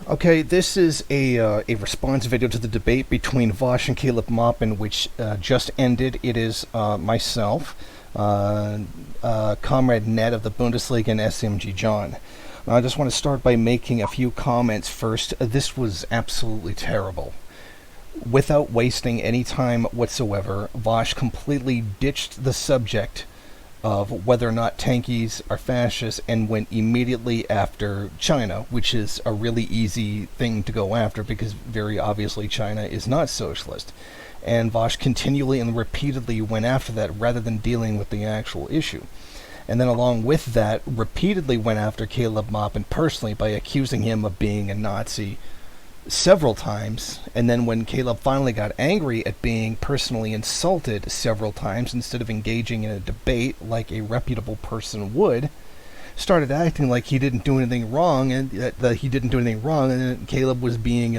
Okay, this is a response video to the debate between Vaush and Caleb Maupin, which just ended. It is myself, Comrade Ned of the Bundesliga, and SMG John. I just want to start by making a few comments first. This was absolutely terrible. Without wasting any time whatsoever, Vaush completely ditched the subject of whether or not tankies are fascists and went immediately after China, which is a really easy thing to go after because very obviously China is not socialist. And Vaush continually and repeatedly went after that rather than dealing with the actual issue. And then along with that, repeatedly went after Caleb Maupin personally by accusing him of being a Nazi several times, and then when Caleb finally got angry at being personally insulted several times, instead of engaging in a debate like a reputable person would, started acting like he didn't do anything wrong, and that he didn't do anything wrong, and then Caleb was being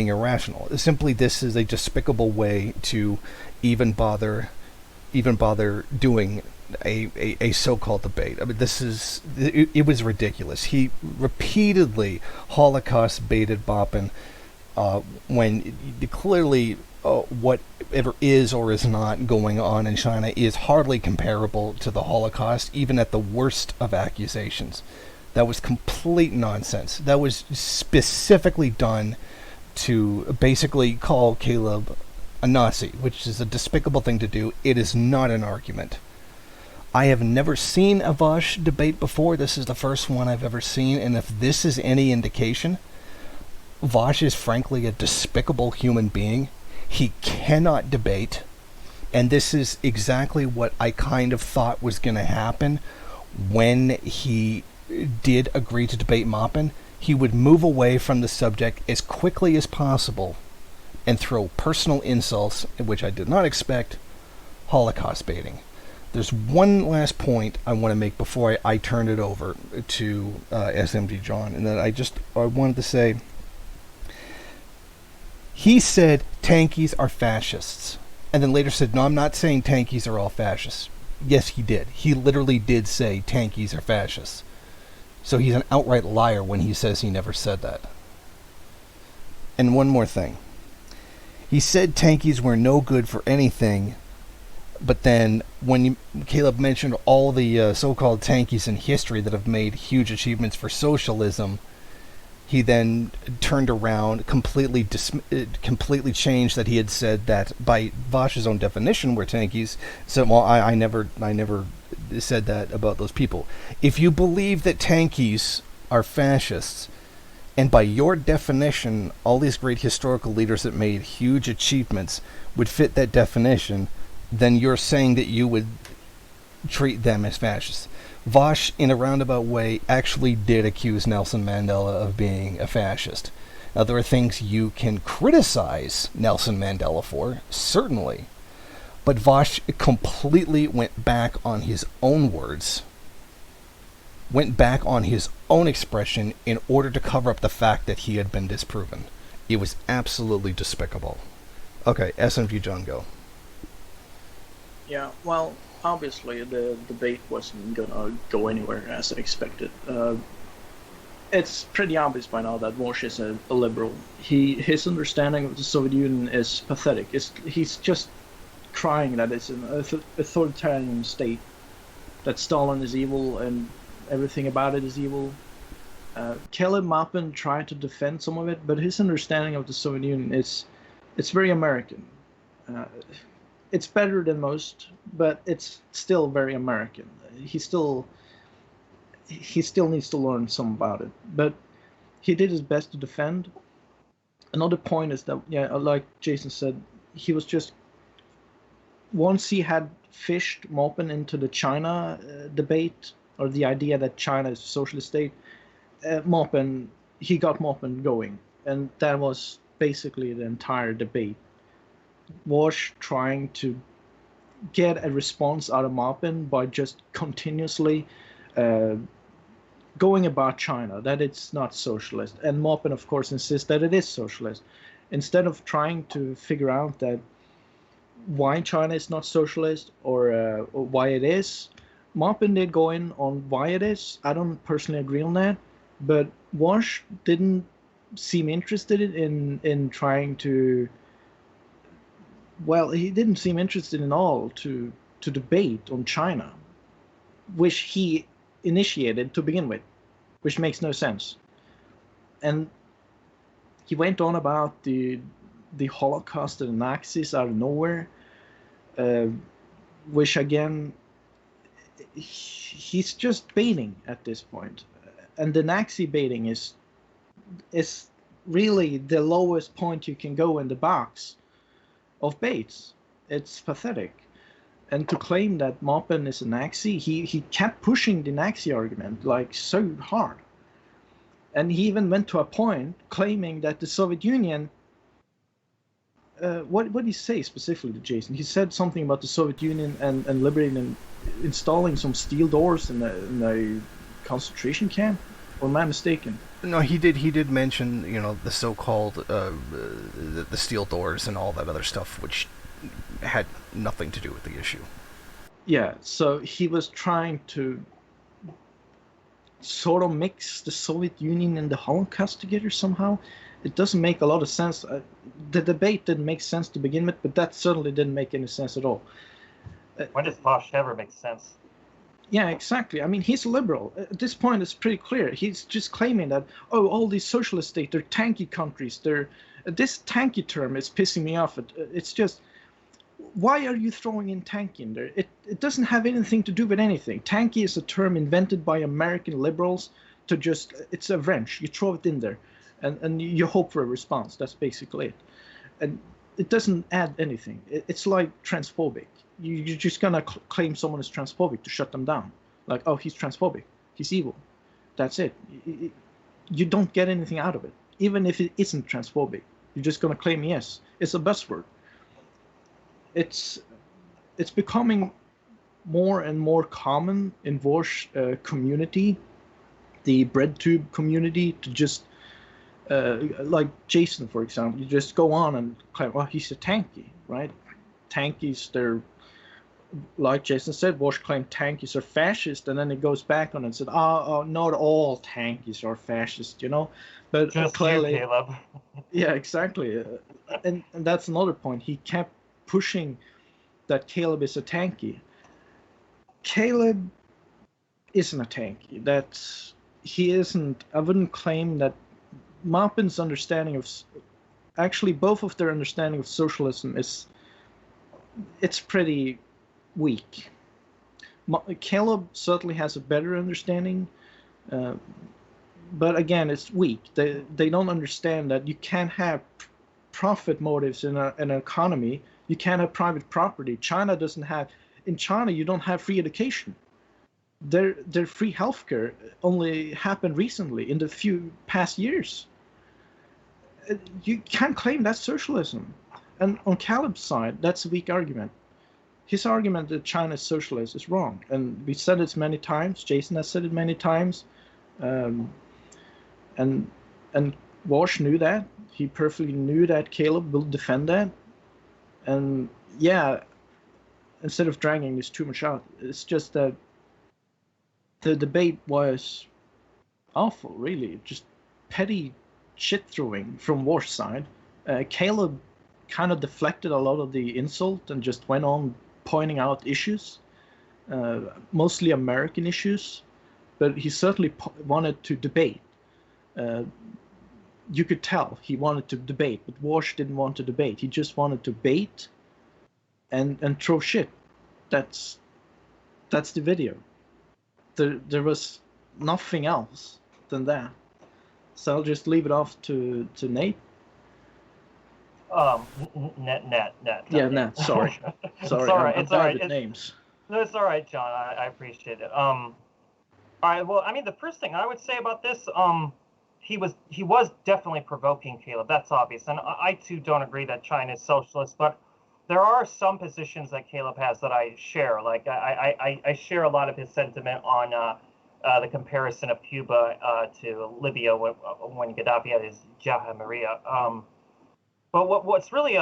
irrational. Simply, this is a despicable way to even bother doing a so-called debate. I mean, it was ridiculous. He repeatedly Holocaust baited Maupin when clearly whatever is or is not going on in China is hardly comparable to the Holocaust, even at the worst of accusations. That was complete nonsense. That was specifically done to basically call Caleb a Nazi, which is a despicable thing to do. It is not an argument. I have never seen a Vaush debate before. This is the first one I've ever seen, and if this is any indication, Vaush is frankly a despicable human being. He cannot debate, and this is exactly what I kind of thought was going to happen when he did agree to debate Maupin. He would move away from the subject as quickly as possible and throw personal insults, which I did not expect, Holocaust baiting. There's one last point I want to make before I turn it over to SMG John, and that I wanted to say, he said tankies are fascists, and then later said, no, I'm not saying tankies are all fascists. Yes, he did. He literally did say tankies are fascists. So he's an outright liar when he says he never said that. And one more thing. He said tankies were no good for anything, but then when Caleb mentioned all the so-called tankies in history that have made huge achievements for socialism, he then turned around, completely changed that he had said that by Vaush's own definition were tankies. So, well, I never said that about those people. If you believe that tankies are fascists, and by your definition, all these great historical leaders that made huge achievements would fit that definition, then you're saying that you would treat them as fascists. Vaush, in a roundabout way, actually did accuse Nelson Mandela of being a fascist. Now, there are things you can criticize Nelson Mandela for, certainly, but Vaush completely went back on his own words, went back on his own expression in order to cover up the fact that he had been disproven. It was absolutely despicable. Okay, SMG John, go. Yeah, well, obviously the debate wasn't gonna go anywhere as expected. It's pretty obvious by now that Vaush is a liberal. His understanding of the Soviet Union is pathetic. He's just crying that it's an authoritarian state, that Stalin is evil and everything about it is evil. Caleb Maupin tried to defend some of it, but his understanding of the Soviet Union it's very American. It's better than most, but it's still very American. He still needs to learn some about it. But he did his best to defend. Another point is that, yeah, like Jason said, he was just, once he had fished Maupin into the China debate, or the idea that China is a socialist state, he got Maupin going, and that was basically the entire debate. Vaush trying to get a response out of Maupin by just continuously going about China, that it's not socialist. And Maupin, of course, insists that it is socialist. Instead of trying to figure out that why China is not socialist or why it is, Maupin did go in on why it is. I don't personally agree on that, But Vaush didn't seem interested in trying to. Well, he didn't seem interested in all to debate on China, which he initiated to begin with, which makes no sense. And he went on about the Holocaust and the Nazis out of nowhere, uh, which again, he's just baiting at this point. And the Nazi baiting is really the lowest point you can go in the box of baits. It's pathetic. And to claim that Maupin is a Nazi, he kept pushing the Nazi argument like so hard. And he even went to a point claiming that the Soviet Union. What did he say specifically, Jason? He said something about the Soviet Union and liberating and installing some steel doors in a concentration camp. Or am I mistaken? No, he did. He did mention, the so-called the steel doors and all that other stuff, which had nothing to do with the issue. Yeah. So he was trying to sort of mix the Soviet Union and the Holocaust together somehow. It doesn't make a lot of sense. The debate didn't make sense to begin with, but that certainly didn't make any sense at all. When does Vaush ever make sense? Yeah, exactly. I mean, he's a liberal. At this point, it's pretty clear. He's just claiming that, oh, all these socialist states, they're tanky countries. This tanky term is pissing me off. It's just, why are you throwing in tanky in there? It doesn't have anything to do with anything. Tanky is a term invented by American liberals to just, it's a wrench. You throw it in there, and you hope for a response. That's basically it. And it doesn't add anything. It's like transphobic. You're just gonna claim someone is transphobic to shut them down. Like, oh, he's transphobic. He's evil. That's it. You don't get anything out of it. Even if it isn't transphobic, you're just gonna claim yes. It's a buzzword. It's becoming more and more common in Vaush community, the breadtube community, to just like Jason, for example, you just go on and claim, well, he's a tanky, right? Tankies, they're, like Jason said, Vaush claimed tankies are fascist, and then it goes back on and said, oh, not all tankies are fascist, But just clearly, you, Caleb. Yeah, exactly. And that's another point. He kept pushing that Caleb is a tanky. Caleb isn't a tanky. He isn't. I wouldn't claim that Maupin's understanding of, actually both of their understanding of socialism it's pretty weak. Caleb certainly has a better understanding, but again, it's weak. They don't understand that you can't have profit motives in an economy. You can't have private property. China doesn't have. In China, you don't have free education. Their free healthcare only happened recently in the few past years. You can't claim that's socialism. And on Caleb's side, that's a weak argument. His argument that China is socialist is wrong. And we said it many times. Jason has said it many times. And Vaush knew that. He perfectly knew that Caleb will defend that. And yeah, instead of dragging this too much out, it's just that the debate was awful, really. Just petty shit throwing from Vaush's side. Caleb kind of deflected a lot of the insult and just went on pointing out issues, mostly American issues, but he certainly wanted to debate. You could tell he wanted to debate, but Vaush didn't want to debate. He just wanted to bait and throw shit. That's the video. There was nothing else than that. So I'll just leave it off to Nate. Net. Yeah, Nat. Sorry. It's all right. I'm bad with names. No, it's all right, John. I appreciate it. All right. Well, I mean, the first thing I would say about this, he was definitely provoking Caleb. That's obvious, and I too don't agree that China is socialist, but there are some positions that Caleb has that I share. Like I share a lot of his sentiment on the comparison of Cuba to Libya when Gaddafi had his Jaha Maria. But what's really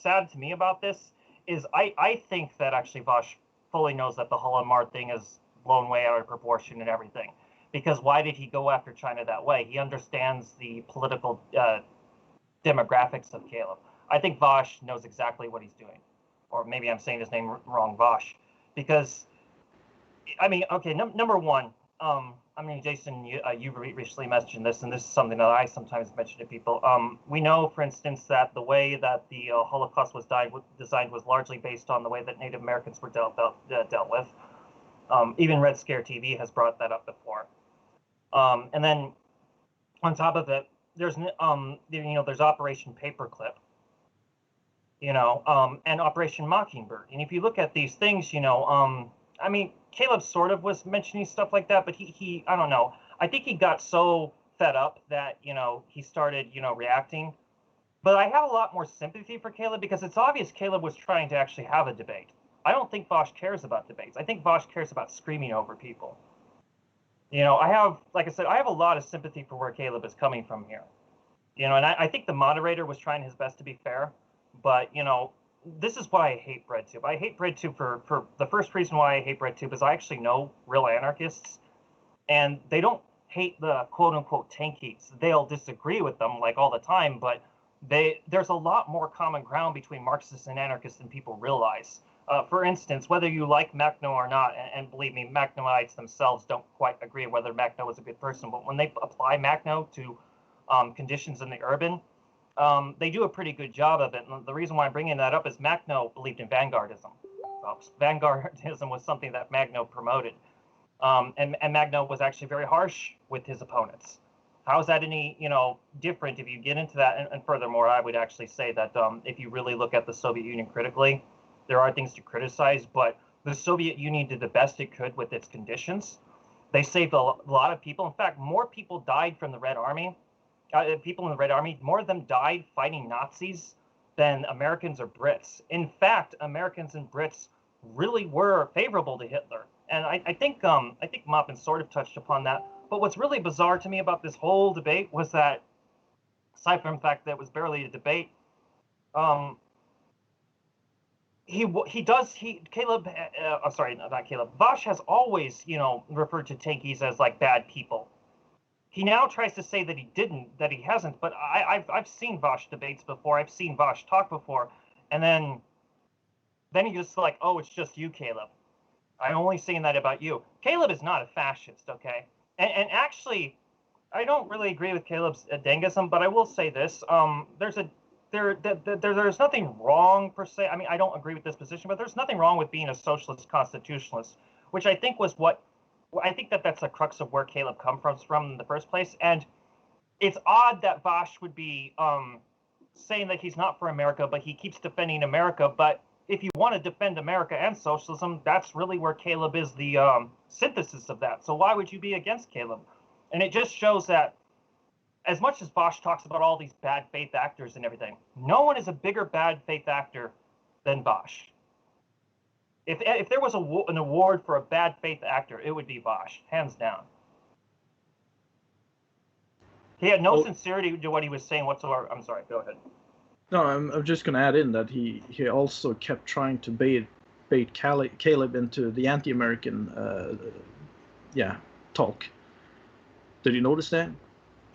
sad to me about this is I think that actually Vaush fully knows that the Holodomor thing is blown way out of proportion and everything. because why did he go after China that way? He understands the political demographics of Caleb. I think Vaush knows exactly what he's doing, or maybe I'm saying his name wrong, Vaush, because I mean, okay, number one, I mean, Jason, you recently mentioned this, and this is something that I sometimes mention to people. We know, for instance, that the way that the Holocaust was designed was largely based on the way that Native Americans were dealt with. Even Red Scare TV has brought that up before. And then on top of it, there's there's Operation Paperclip, and Operation Mockingbird. And if you look at these things, I mean, Caleb sort of was mentioning stuff like that, but he I don't know. I think he got so fed up that, he started, reacting. But I have a lot more sympathy for Caleb because it's obvious Caleb was trying to actually have a debate. I don't think Vaush cares about debates. I think Vaush cares about screaming over people. Like I said, I have a lot of sympathy for where Caleb is coming from here. And I think the moderator was trying his best to be fair, but, this is why I hate BreadTube. I hate BreadTube for the first reason why I hate BreadTube is I actually know real anarchists, and they don't hate the quote-unquote tankies. They'll disagree with them like all the time, but there's a lot more common ground between Marxists and anarchists than people realize. For instance, whether you like Makhno or not, and believe me, Makhnoites themselves don't quite agree whether Makhno is a good person, but when they apply Makhno to conditions in the urban, they do a pretty good job of it. And the reason why I'm bringing that up is Makhno believed in vanguardism. Vanguardism was something that Makhno promoted. And Makhno was actually very harsh with his opponents. How is that any, different if you get into that? And furthermore, I would actually say that if you really look at the Soviet Union critically, there are things to criticize, but the Soviet Union did the best it could with its conditions. They saved a lot of people. In fact, more people died from the Red Army. People in the Red Army, more of them died fighting Nazis than Americans or Brits. In fact, Americans and Brits really were favorable to Hitler. And I think Maupin sort of touched upon that. But what's really bizarre to me about this whole debate was that, aside from the fact that it was barely a debate, Vaush has always, referred to tankies as like bad people. He now tries to say that he hasn't, but I've seen Vaush debates before. I've seen Vaush talk before, and then he just like, oh, it's just you, Caleb. I'm only saying that about you. Caleb is not a fascist, okay? And actually, I don't really agree with Caleb's Dengism, but I will say this: there's nothing wrong per se. I mean, I don't agree with this position, but there's nothing wrong with being a socialist constitutionalist, which I think was what. I think that's the crux of where Caleb comes from in the first place. And it's odd that Vaush would be saying that he's not for America, but he keeps defending America. But if you want to defend America and socialism, that's really where Caleb is the synthesis of that. So why would you be against Caleb? And it just shows that as much as Vaush talks about all these bad faith actors and everything, no one is a bigger bad faith actor than Vaush. If there was an award for a bad faith actor, it would be Vaush, hands down. He had no sincerity to what he was saying whatsoever. I'm sorry, go ahead. No, I'm just going to add in that he also kept trying to bait Caleb into the anti-American talk. Did you notice that?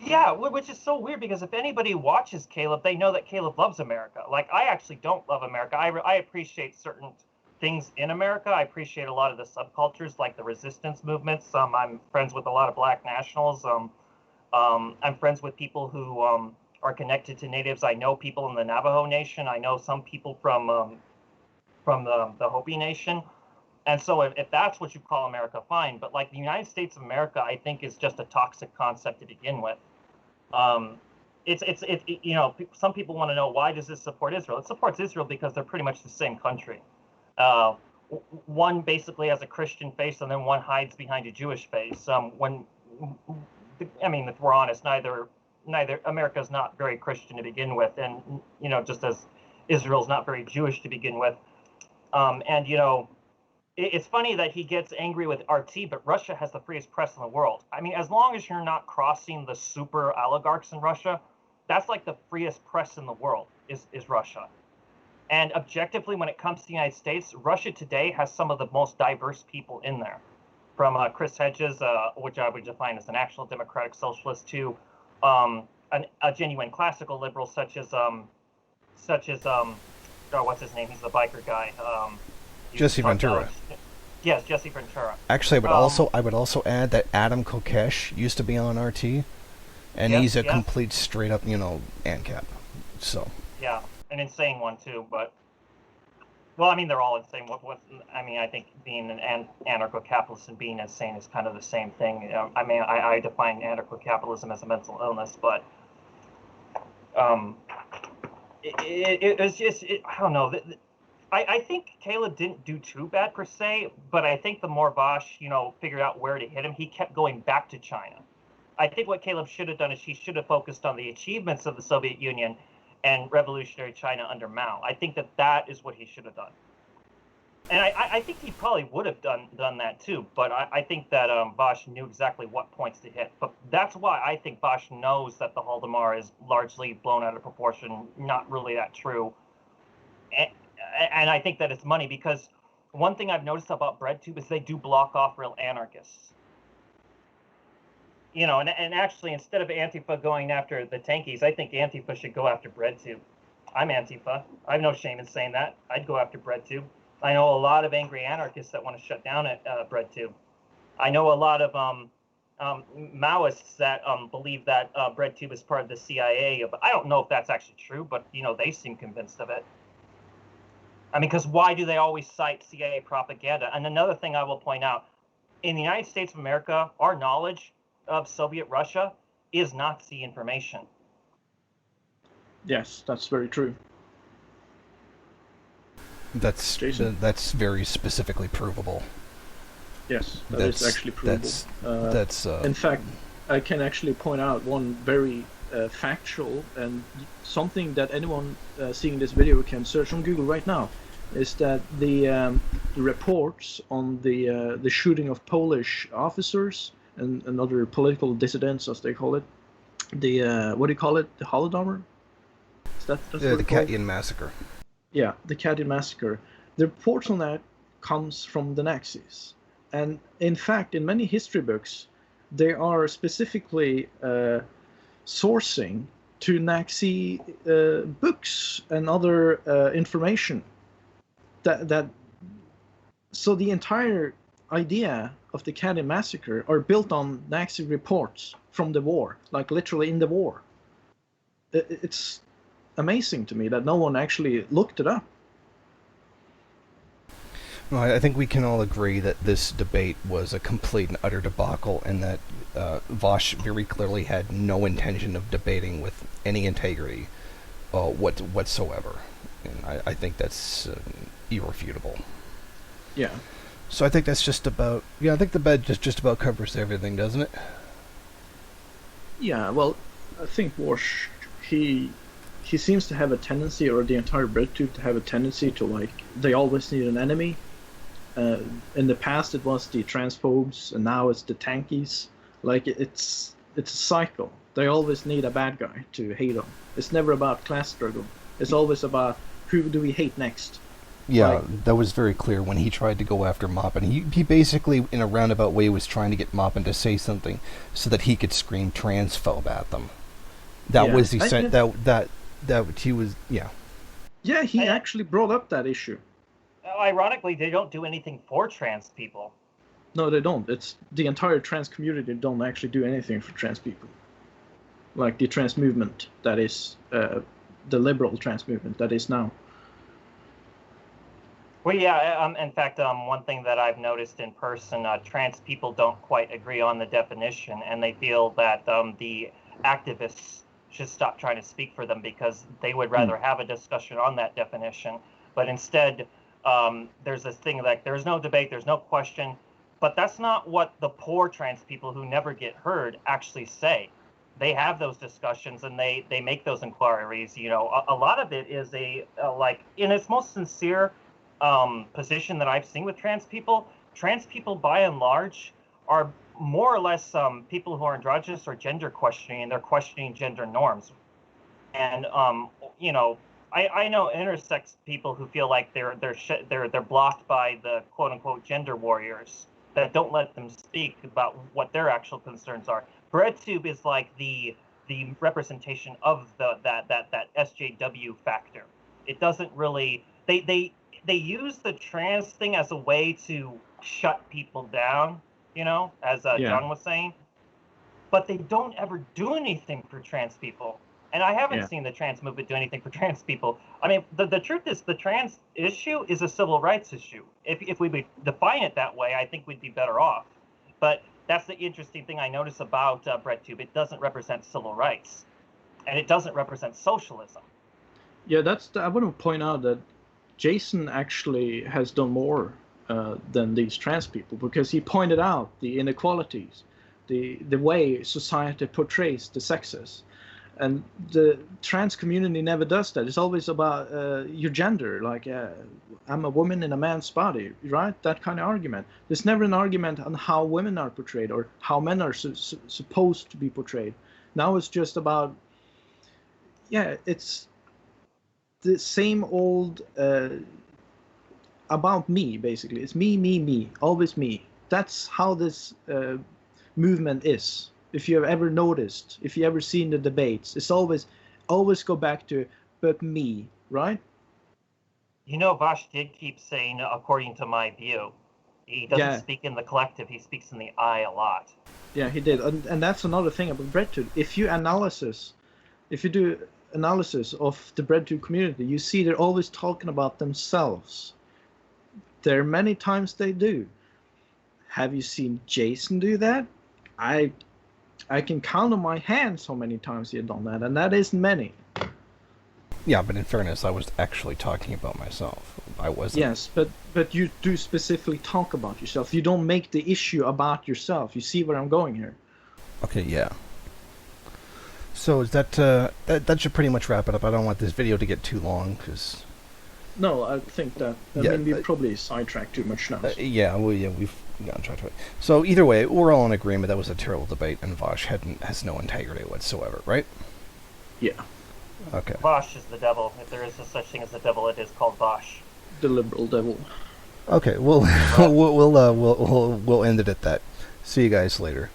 Yeah, which is so weird because if anybody watches Caleb, they know that Caleb loves America. Like, I actually don't love America. I appreciate certain things in America. I appreciate a lot of the subcultures, like the resistance movements. I'm friends with a lot of Black nationals. I'm friends with people who are connected to natives. I know people in the Navajo Nation. I know some people from the Hopi Nation. And so if that's what you call America, fine. But like the United States of America, I think is just a toxic concept to begin with. Some people want to know, why does this support Israel? It supports Israel because they're pretty much the same country. One basically has a Christian face, and then one hides behind a Jewish face. If we're honest, neither America's not very Christian to begin with, and just as Israel's not very Jewish to begin with. It's funny that he gets angry with RT, but Russia has the freest press in the world. I mean, as long as you're not crossing the super oligarchs in Russia, that's like the freest press in the world is Russia. And objectively, when it comes to the United States, Russia today has some of the most diverse people in there. from Chris Hedges, which I would define as an actual democratic socialist, to a genuine classical liberal, such as oh, what's his name? He's the biker guy. Jesse Ventura. Yes, Jesse Ventura. Actually, I would also add that Adam Kokesh used to be on RT, and he's a complete straight up, ANCAP. So. Yeah, an insane one too, but. Well, I mean, they're all insane. I think being an anarcho-capitalist and being insane is kind of the same thing. I define anarcho-capitalism as a mental illness, but it was just, I don't know. I think Caleb didn't do too bad per se, but I think the more Vaush, figured out where to hit him, he kept going back to China. I think what Caleb should have done is he should have focused on the achievements of the Soviet Union and revolutionary China under Mao. I think that is what he should have done. And I think he probably would have done that too, but I think that Vaush knew exactly what points to hit. But that's why I think Vaush knows that the Holodomor is largely blown out of proportion, not really that true. And I think that it's money, because one thing I've noticed about BreadTube is they do block off real anarchists. And actually, instead of Antifa going after the tankies, I think Antifa should go after BreadTube. I'm Antifa. I have no shame in saying that. I'd go after BreadTube. I know a lot of angry anarchists that want to shut down at BreadTube. I know a lot of Maoists that believe that BreadTube is part of the CIA. But I don't know if that's actually true, but, they seem convinced of it. I mean, because why do they always cite CIA propaganda? And another thing I will point out, in the United States of America, our knowledge of Soviet Russia is Nazi information. Yes, that's very true. That's very specifically provable. Yes, that's actually provable. In fact, I can actually point out one very factual and something that anyone seeing this video can search on Google right now, is that the reports on the shooting of Polish officers and other political dissidents, as they call it, the what do you call it? The Holodomor? That's the Katyn massacre. Yeah, the Katyn massacre. The reports on that comes from the Nazis, and in fact, in many history books, they are specifically sourcing to Nazi books and other information. So the entire idea of the Katyn massacre are built on Nazi reports from the war, like literally in the war. It's amazing to me that no one actually looked it up. Well, I think we can all agree that this debate was a complete and utter debacle, and that Vaush very clearly had no intention of debating with any integrity whatsoever. And I think that's irrefutable. Yeah. So I think that's just about... Yeah, I think the bed just about covers everything, doesn't it? Yeah, well, I think Vaush, he seems to have a tendency, or the entire BreadTube to have a tendency to, they always need an enemy. In the past it was the transphobes, and now it's the tankies. It's a cycle. They always need a bad guy to hate them. It's never about class struggle. It's always about who do we hate next. Yeah, that was very clear when he tried to go after Maupin. He basically, in a roundabout way, was trying to get Maupin to say something so that he could scream transphobe at them. That was he said that he was Yeah, he actually brought up that issue. Ironically, they don't do anything for trans people. No, they don't. It's the entire trans community don't actually do anything for trans people. Like the trans movement, that is the liberal trans movement that is now. Well, yeah. In fact, one thing that I've noticed in person, trans people don't quite agree on the definition, and they feel that the activists should stop trying to speak for them because they would rather have a discussion on that definition. But instead, there's this thing like there's no debate, there's no question. But that's not what the poor trans people who never get heard actually say. They have those discussions and they make those inquiries. A lot of it is in its most sincere position that I've seen with trans people by and large are more or less people who are androgynous or gender questioning, and they're questioning gender norms. And I know intersex people who feel like they're blocked by the quote unquote gender warriors. that don't let them speak about what their actual concerns are. BreadTube is like the representation of that SJW factor. It doesn't really they use the trans thing as a way to shut people down, as John was saying, but they don't ever do anything for trans people. And I haven't seen the trans movement do anything for trans people. I mean, the truth is the trans issue is a civil rights issue. If we would define it that way, I think we'd be better off. But that's the interesting thing I notice about BreadTube. It doesn't represent civil rights, and it doesn't represent socialism. Yeah, I want to point out that Jason actually has done more than these trans people, because he pointed out the inequalities, the way society portrays the sexes. And the trans community never does that. It's always about your gender, like I'm a woman in a man's body, right? That kind of argument. There's never an argument on how women are portrayed or how men are supposed to be portrayed. Now it's just about, it's the same old about me, basically. It's me, always me. That's how this movement is. If you have ever noticed, if you ever seen the debates, it's always go back to, but me, right? Vaush did keep saying, according to my view. He doesn't speak in the collective, he speaks in the I a lot. Yeah, he did. And that's another thing about BreadTube. If you do analysis of the BreadTube community, you see they're always talking about themselves. There are many times they do. Have you seen Jason do that? I can count on my hands how many times he had done that, and that isn't many. Yeah, but in fairness, I was actually talking about myself. I wasn't. Yes, but you do specifically talk about yourself. You don't make the issue about yourself. You see where I'm going here? Okay, yeah. So is that should pretty much wrap it up. I don't want this video to get too long, because... No, I think that... I mean, we probably sidetracked too much now. We've gotten tracked away. So either way, we're all in agreement that was a terrible debate, and Vaush has no integrity whatsoever, right? Yeah. Okay. Vaush is the devil. If there is a such thing as the devil, it is called Vaush. The liberal devil. Okay, we'll end it at that. See you guys later.